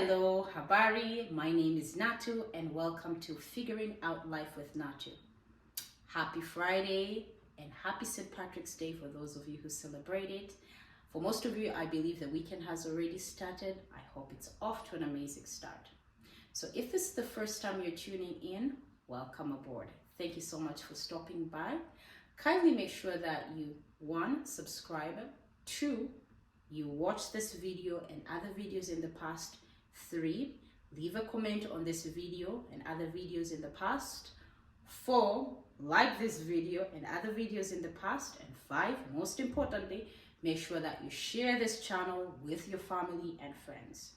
Hello, habari. My name is Natu and welcome to Figuring Out Life with Natu. Happy Friday and happy St. Patrick's Day for those of you who celebrate it. For most of you, I believe the weekend has already started. I hope it's off to an amazing start. So if this is the first time you're tuning in, welcome aboard. Thank you so much for stopping by. Kindly make sure that you, 1, subscribe, 2, you watch this video and other videos in the past, 3, leave a comment on this video and other videos in the past, 4, like this video and other videos in the past, and 5, most importantly, make sure that you share this channel with your family and friends.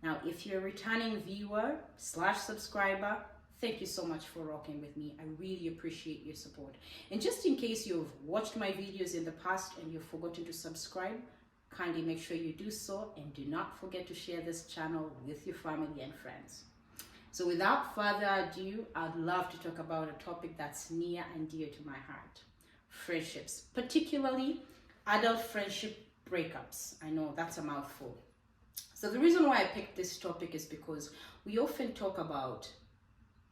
Now, if you're a returning viewer / subscriber, thank you so much for rocking with me. I really appreciate your support. And just in case you've watched my videos in the past and you've forgotten to subscribe, kindly make sure you do so, and do not forget to share this channel with your family and friends. So without further ado, I'd love to talk about a topic that's near and dear to my heart: friendships, particularly adult friendship breakups. I know that's a mouthful. So the reason why I picked this topic is because we often talk about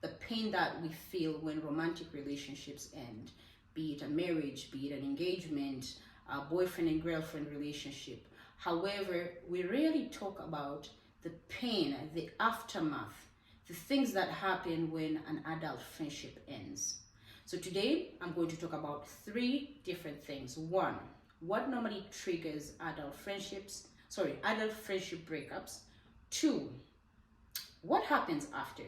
the pain that we feel when romantic relationships end, be it a marriage, be it an engagement, a boyfriend and girlfriend relationship. However, we rarely talk about the pain, the aftermath, the things that happen when an adult friendship ends. So today, I'm going to talk about 3 different things. 1, what normally triggers adult friendship breakups. 2, what happens after?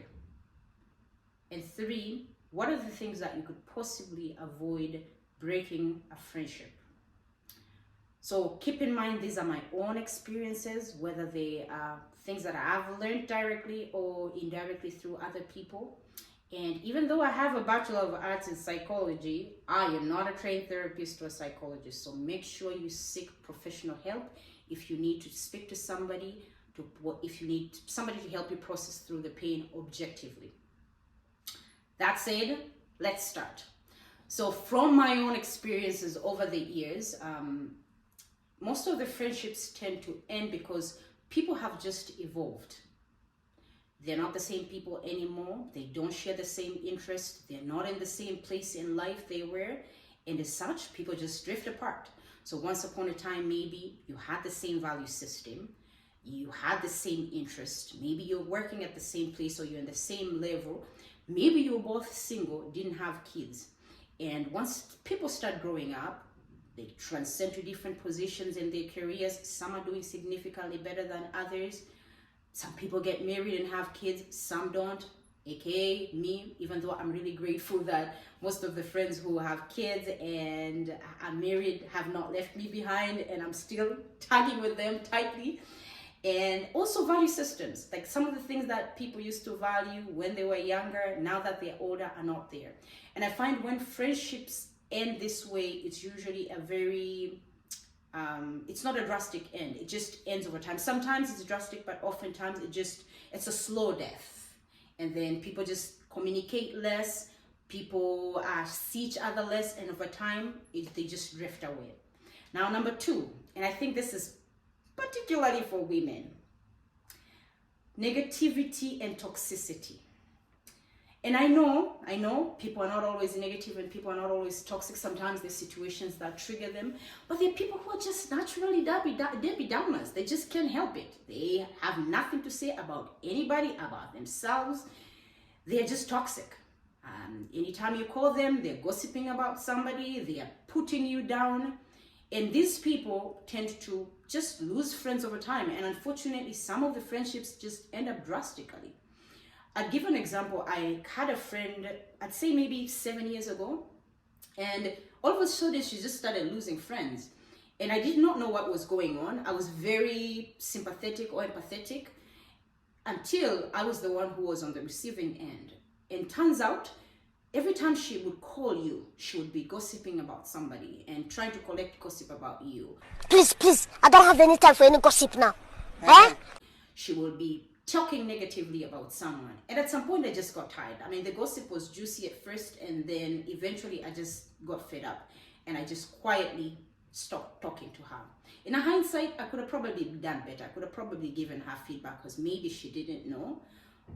And 3, what are the things that you could possibly avoid breaking a friendship? So keep in mind, these are my own experiences, whether they are things that I've learned directly or indirectly through other people. And even though I have a Bachelor of Arts in Psychology, I am not a trained therapist or psychologist. So make sure you seek professional help if you need to speak to somebody, if you need somebody to help you process through the pain objectively. That said, let's start. So from my own experiences over the years, most of the friendships tend to end because people have just evolved. They're not the same people anymore. They don't share the same interests. They're not in the same place in life they were. And as such, people just drift apart. So once upon a time, maybe you had the same value system. You had the same interest. Maybe you're working at the same place or you're in the same level. Maybe you're both single, didn't have kids. And once people start growing up, they transcend to different positions in their careers. Some are doing significantly better than others. Some people get married and have kids, some don't, aka me, even though I'm really grateful that most of the friends who have kids and are married have not left me behind, and I'm still tagging with them tightly. And also value systems, like some of the things that people used to value when they were younger, now that they're older, are not there. And I find when friendships end this way, it's usually a very, it's not a drastic end. It just ends over time. Sometimes it's drastic, but oftentimes it's a slow death. And then people just communicate less, people see each other less, and over time, they just drift away. Now, number 2, and I think this is particularly for women, negativity and toxicity. And I know people are not always negative and people are not always toxic. Sometimes there's situations that trigger them, but there are people who are just naturally Debbie Downers. They just can't help it. They have nothing to say about anybody, about themselves. They're just toxic. Anytime you call them, they're gossiping about somebody, they are putting you down. And these people tend to just lose friends over time. And unfortunately, some of the friendships just end up drastically. I'll give an example. I had a friend, I'd say maybe 7 years ago, and all of a sudden she just started losing friends. And I did not know what was going on. I was very sympathetic or empathetic until I was the one who was on the receiving end. And turns out, every time she would call you, she would be gossiping about somebody and trying to collect gossip about you. Please, I don't have any time for any gossip now. Huh? She will be talking negatively about someone. And at some point, I just got tired. I mean, the gossip was juicy at first, and then eventually I just got fed up. And I just quietly stop talking to her. In hindsight, I could have probably done better. I could have probably given her feedback because maybe she didn't know.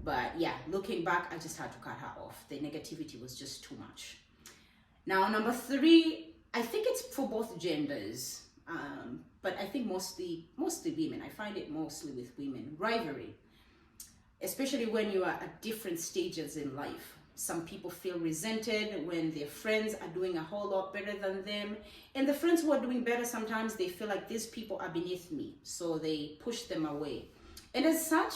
But yeah, looking back, I just had to cut her off. The negativity was just too much. Now, number 3, I think it's for both genders, but I think mostly women. I find it mostly with women. Rivalry, especially when you are at different stages in life. Some people feel resented when their friends are doing a whole lot better than them. And the friends who are doing better, sometimes they feel like these people are beneath me. So they push them away. And as such,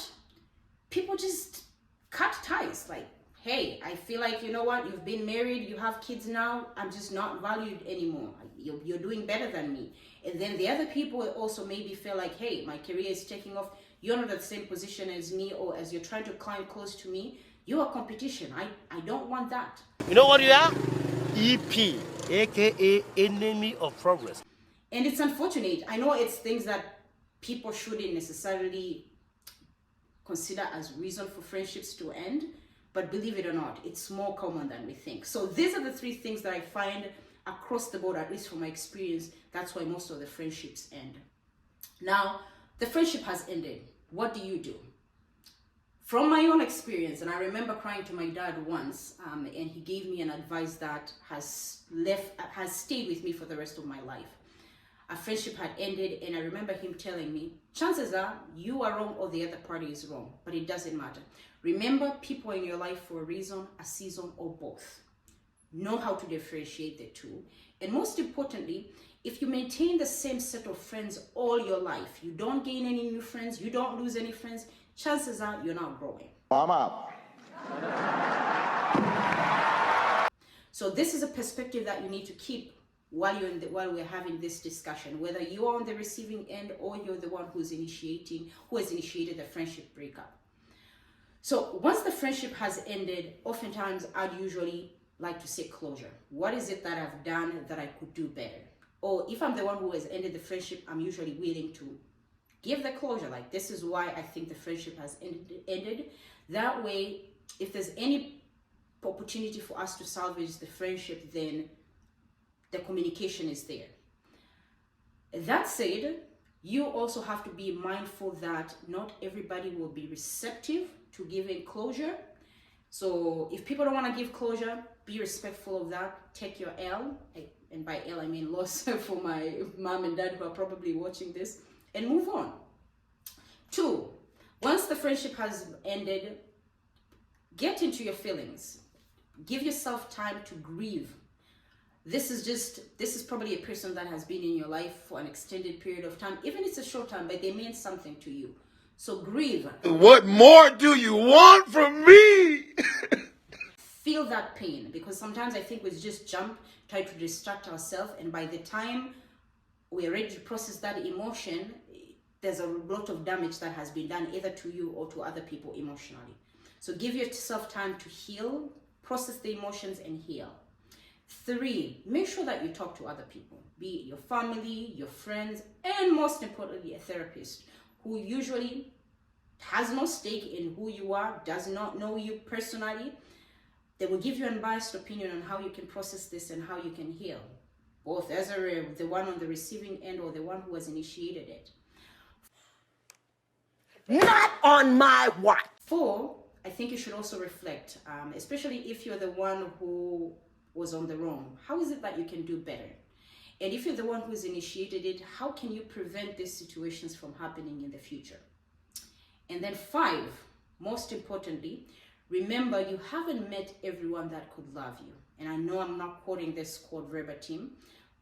people just cut ties. Like, hey, I feel like, you know what, you've been married, you have kids now, I'm just not valued anymore. You're doing better than me. And then the other people also maybe feel like, hey, my career is taking off. You're not at the same position as me, or as you're trying to climb close to me. You are competition. I don't want that. You know what you are? EP, aka enemy of progress. And it's unfortunate. I know it's things that people shouldn't necessarily consider as reason for friendships to end, but believe it or not, it's more common than we think. So these are the 3 things that I find across the board, at least from my experience. That's why most of the friendships end. Now, the friendship has ended. What do you do? From my own experience, and I remember crying to my dad once, and he gave me an advice that has stayed with me for the rest of my life. A friendship had ended, and I remember him telling me, chances are you are wrong or the other party is wrong, but it doesn't matter. Remember, people in your life for a reason, a season, or both. Know how to differentiate the two. And most importantly, if you maintain the same set of friends all your life, you don't gain any new friends, you don't lose any friends, chances are you're not growing. Mama. So this is a perspective that you need to keep while we're having this discussion, whether you are on the receiving end or you're the one who has initiated the friendship breakup. So once the friendship has ended, oftentimes I'd usually like to seek closure. What is it that I've done that I could do better? Or if I'm the one who has ended the friendship, I'm usually willing to give the closure. Like, this is why I think the friendship has ended. That way, if there's any opportunity for us to salvage the friendship, then the communication is there. That said, you also have to be mindful that not everybody will be receptive to giving closure. So if people don't want to give closure, be respectful of that. Take your L, and by L I mean loss for my mom and dad who are probably watching this, and move on. 2, once the friendship has ended, get into your feelings. Give yourself time to grieve. This is probably a person that has been in your life for an extended period of time. Even if it's a short time, but they mean something to you. So grieve. What more do you want from me? Feel that pain, because sometimes I think we just jump, try to distract ourselves, and by the time we are ready to process that emotion, there's a lot of damage that has been done either to you or to other people emotionally. So give yourself time to heal, process the emotions, and heal. 3, make sure that you talk to other people, be it your family, your friends, and most importantly, a therapist who usually has no stake in who you are, does not know you personally. They will give you an unbiased opinion on how you can process this and how you can heal, both as the one on the receiving end or the one who has initiated it. Not on my watch. 4, I think you should also reflect, especially if you're the one who was on the wrong. How is it that you can do better? And if you're the one who's initiated it, how can you prevent these situations from happening in the future? And then 5, most importantly, remember you haven't met everyone that could love you. And I know I'm not quoting this quote verbatim,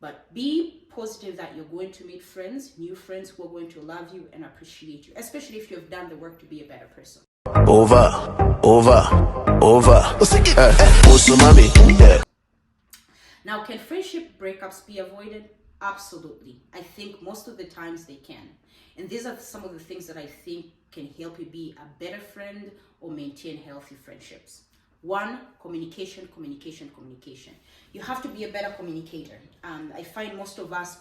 but be positive that you're going to meet friends, new friends who are going to love you and appreciate you, especially if you've done the work to be a better person. Over. Now, can friendship breakups be avoided? Absolutely. I think most of the times they can. And these are some of the things that I think can help you be a better friend or maintain healthy friendships. 1, communication. You have to be a better communicator. I find most of us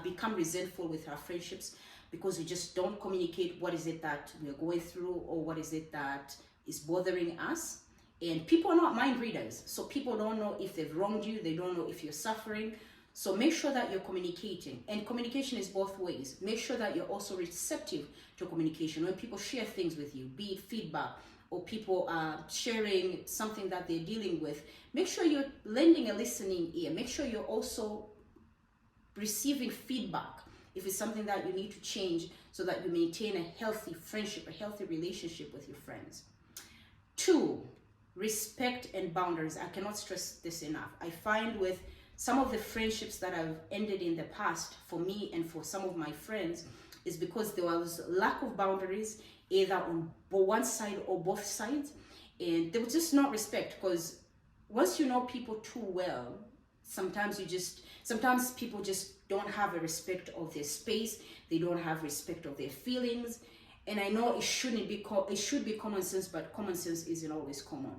become resentful with our friendships because we just don't communicate what is it that we're going through or what is it that is bothering us. And people are not mind readers, so people don't know if they've wronged you, they don't know if you're suffering. So make sure that you're communicating, and communication is both ways. Make sure that you're also receptive to communication. When people share things with you, be it feedback or people sharing something that they're dealing with, make sure you're lending a listening ear. Make sure you're also receiving feedback if it's something that you need to change so that you maintain a healthy friendship, a healthy relationship with your friends. 2, respect and boundaries. I cannot stress this enough. I find with some of the friendships that have ended in the past for me and for some of my friends is because there was lack of boundaries either on one side or both sides, and there was just not respect, because once you know people too well, sometimes people just don't have a respect of their space, they don't have respect of their feelings. And I know it should be common sense, but common sense isn't always common.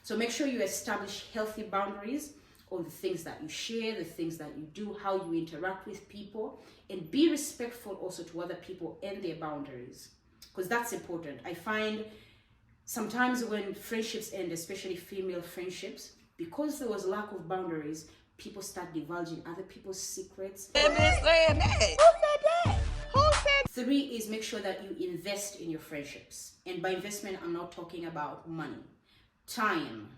So make sure you establish healthy boundaries on the things that you share, the things that you do, how you interact with people, and be respectful also to other people and their boundaries, because that's important. I find sometimes when friendships end, especially female friendships, because there was lack of boundaries, people start divulging other people's secrets. Who said that? 3 is make sure that you invest in your friendships. And by investment, I'm not talking about money, time.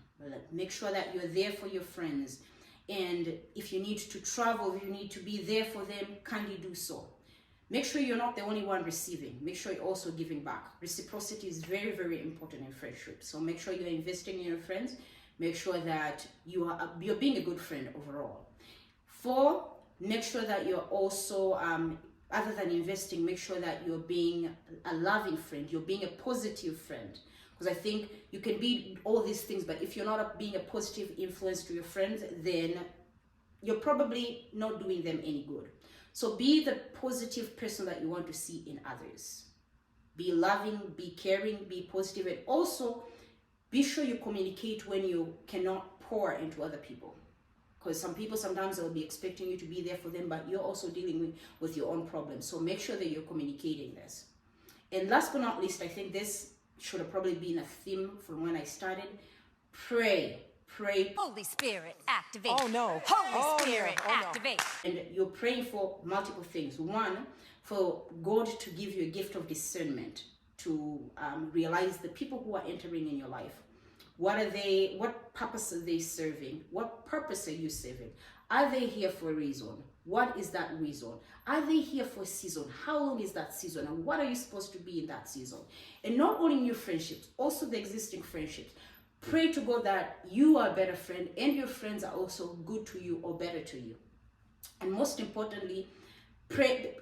Make sure that you're there for your friends. And if you need to travel, if you need to be there for them, kindly do so. Make sure you're not the only one receiving. Make sure you're also giving back. Reciprocity is very, very important in friendship. So make sure you're investing in your friends. Make sure that you're being a good friend overall. 4, make sure that you're also, other than investing, make sure that you're being a loving friend. You're being a positive friend. Because I think you can be all these things, but if you're not being a positive influence to your friends, then you're probably not doing them any good. So be the positive person that you want to see in others. Be loving, be caring, be positive, and also be sure you communicate when you cannot pour into other people. Because some people, sometimes they'll be expecting you to be there for them, but you're also dealing with your own problems. So make sure that you're communicating this. And last but not least, I think this should have probably been a theme from when I started. Pray. Holy Spirit, activate. Oh no. Holy Spirit, activate. And you're praying for multiple things. 1, for God to give you a gift of discernment to realize the people who are entering in your life. What purpose are they serving? What purpose are you serving? Are they here for a reason? What is that reason? Are they here for a season? How long is that season? And what are you supposed to be in that season? And not only new friendships, also the existing friendships. Pray to God that you are a better friend and your friends are also good to you or better to you. And most importantly,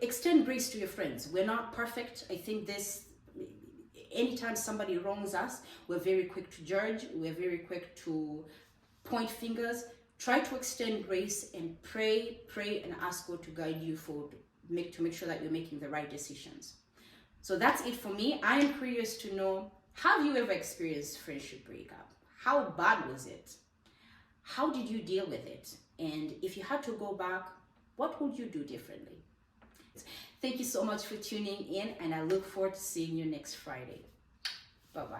extend grace to your friends. We're not perfect. I think anytime somebody wrongs us, we're very quick to judge. We're very quick to point fingers. Try to extend grace and pray and ask God to guide you to make sure that you're making the right decisions. So that's it for me. I am curious to know, have you ever experienced friendship breakup? How bad was it? How did you deal with it? And if you had to go back, what would you do differently? Thank you so much for tuning in, and I look forward to seeing you next Friday. Bye-bye.